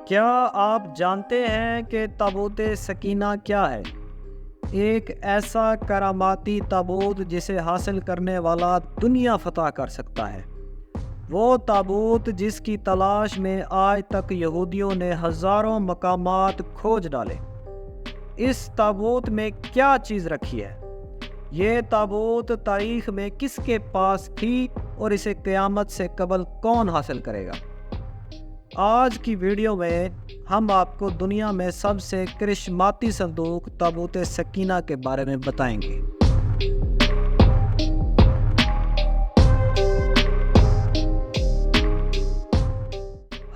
کیا آپ جانتے ہیں کہ تابوت سکینہ کیا ہے؟ ایک ایسا کراماتی تابوت جسے حاصل کرنے والا دنیا فتح کر سکتا ہے۔ وہ تابوت جس کی تلاش میں آج تک یہودیوں نے ہزاروں مقامات کھوج ڈالے۔ اس تابوت میں کیا چیز رکھی ہے؟ یہ تابوت تاریخ میں کس کے پاس تھی اور اسے قیامت سے قبل کون حاصل کرے گا؟ آج کی ویڈیو میں ہم آپ کو دنیا میں سب سے کرشماتی صندوق تابوت سکینہ کے بارے میں بتائیں گے۔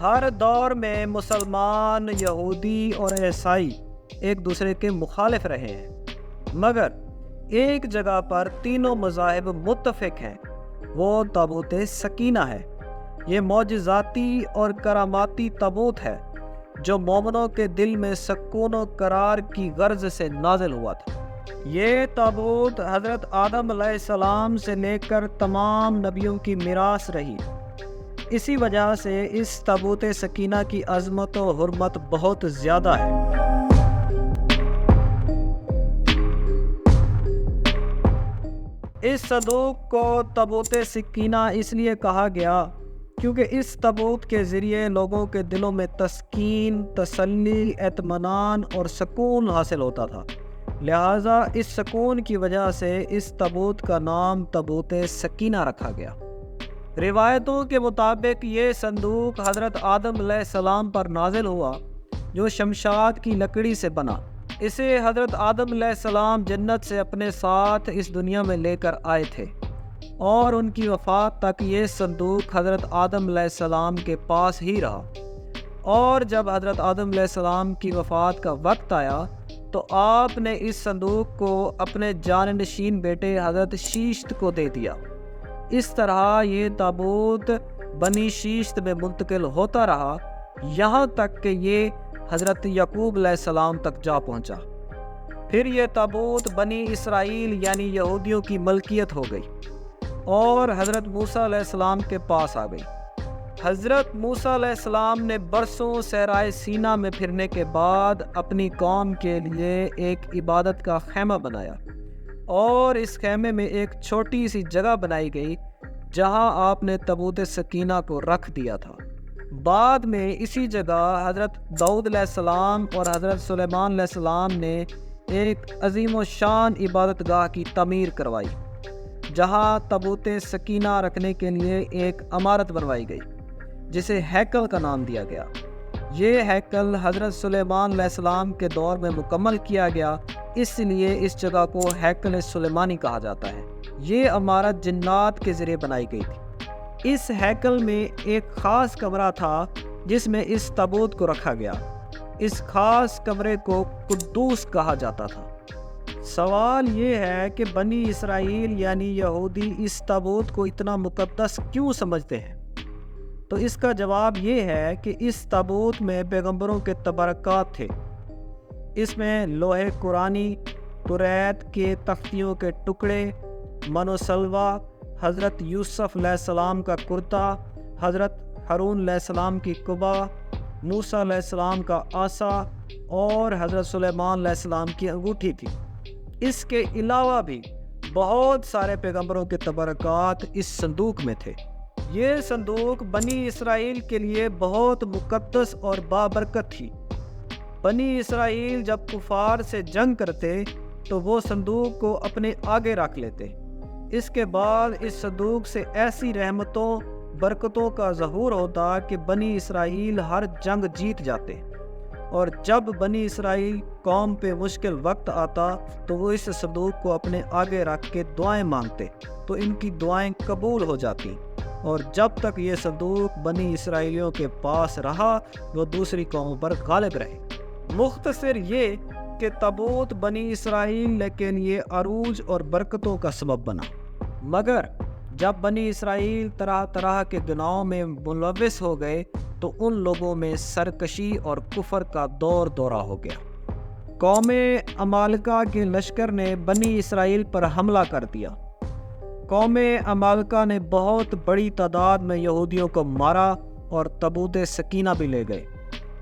ہر دور میں مسلمان، یہودی اور عیسائی ایک دوسرے کے مخالف رہے ہیں، مگر ایک جگہ پر تینوں مذاہب متفق ہیں، وہ تابوت سکینہ ہے۔ یہ معجزاتی اور کراماتی تابوت ہے جو مومنوں کے دل میں سکون و قرار کی غرض سے نازل ہوا تھا۔ یہ تابوت حضرت آدم علیہ السلام سے لے کر تمام نبیوں کی میراث رہی۔ اسی وجہ سے اس تابوت سکینہ کی عظمت و حرمت بہت زیادہ ہے۔ اس صندوق کو تابوت سکینہ اس لیے کہا گیا کیونکہ اس تابوت کے ذریعے لوگوں کے دلوں میں تسکین، تسلی، اطمینان اور سکون حاصل ہوتا تھا۔ لہٰذا اس سکون کی وجہ سے اس تابوت کا نام تابوت سکینہ رکھا گیا۔ روایتوں کے مطابق یہ صندوق حضرت آدم علیہ السلام پر نازل ہوا جو شمشاد کی لکڑی سے بنا۔ اسے حضرت آدم علیہ السلام جنت سے اپنے ساتھ اس دنیا میں لے کر آئے تھے اور ان کی وفات تک یہ صندوق حضرت آدم علیہ السلام کے پاس ہی رہا، اور جب حضرت آدم علیہ السلام کی وفات کا وقت آیا تو آپ نے اس صندوق کو اپنے جانشین بیٹے حضرت شیشت کو دے دیا۔ اس طرح یہ تابوت بنی شیشت میں منتقل ہوتا رہا یہاں تک کہ یہ حضرت یعقوب علیہ السلام تک جا پہنچا۔ پھر یہ تابوت بنی اسرائیل یعنی یہودیوں کی ملکیت ہو گئی اور حضرت موسیٰ علیہ السلام کے پاس آ گئی۔ حضرت موسیٰ علیہ السلام نے برسوں صحرائے سینا میں پھرنے کے بعد اپنی قوم کے لیے ایک عبادت کا خیمہ بنایا، اور اس خیمے میں ایک چھوٹی سی جگہ بنائی گئی جہاں آپ نے تابوت سکینہ کو رکھ دیا تھا۔ بعد میں اسی جگہ حضرت داؤد علیہ السلام اور حضرت سلیمان علیہ السلام نے ایک عظیم و شان عبادت گاہ کی تعمیر کروائی جہاں تابوت سکینہ رکھنے کے لیے ایک عمارت بنوائی گئی جسے ہیکل کا نام دیا گیا۔ یہ ہیکل حضرت سلیمان علیہ السلام کے دور میں مکمل کیا گیا، اس لیے اس جگہ کو ہیکل سلیمانی کہا جاتا ہے۔ یہ عمارت جنات کے ذریعے بنائی گئی تھی۔ اس ہیکل میں ایک خاص کمرہ تھا جس میں اس تابوت کو رکھا گیا۔ اس خاص کمرے کو قدوس کہا جاتا تھا۔ سوال یہ ہے کہ بنی اسرائیل یعنی یہودی اس تابوت کو اتنا مقدس کیوں سمجھتے ہیں؟ تو اس کا جواب یہ ہے کہ اس تابوت میں پیغمبروں کے تبرکات تھے۔ اس میں لوح قرآنی، توریت کے تختیوں کے ٹکڑے، من و سلوہ، حضرت یوسف علیہ السلام کا کرتا، حضرت ہارون علیہ السلام کی قبا، موسیٰ علیہ السلام کا عصا اور حضرت سلیمان علیہ السلام کی انگوٹھی تھی۔ اس کے علاوہ بھی بہت سارے پیغمبروں کے تبرکات اس صندوق میں تھے۔ یہ صندوق بنی اسرائیل کے لیے بہت مقدس اور بابرکت تھی۔ بنی اسرائیل جب کفار سے جنگ کرتے تو وہ صندوق کو اپنے آگے رکھ لیتے۔ اس کے بعد اس صندوق سے ایسی رحمتوں، برکتوں کا ظہور ہوتا کہ بنی اسرائیل ہر جنگ جیت جاتے، اور جب بنی اسرائیل قوم پہ مشکل وقت آتا تو وہ اس صندوق کو اپنے آگے رکھ کے دعائیں مانگتے تو ان کی دعائیں قبول ہو جاتی، اور جب تک یہ صندوق بنی اسرائیلیوں کے پاس رہا وہ دوسری قوموں پر غالب رہے۔ مختصر یہ کہ تابوت بنی اسرائیل کے لیے عروج اور برکتوں کا سبب بنا، مگر جب بنی اسرائیل طرح طرح کے گناہوں میں ملوث ہو گئے تو ان لوگوں میں سرکشی اور کفر کا دورہ ہو گیا۔ قوم عمالقہ کے لشکر نے بنی اسرائیل پر حملہ کر دیا۔ قوم عمالقہ نے بہت بڑی تعداد میں یہودیوں کو مارا اور تابوت سکینہ بھی لے گئے۔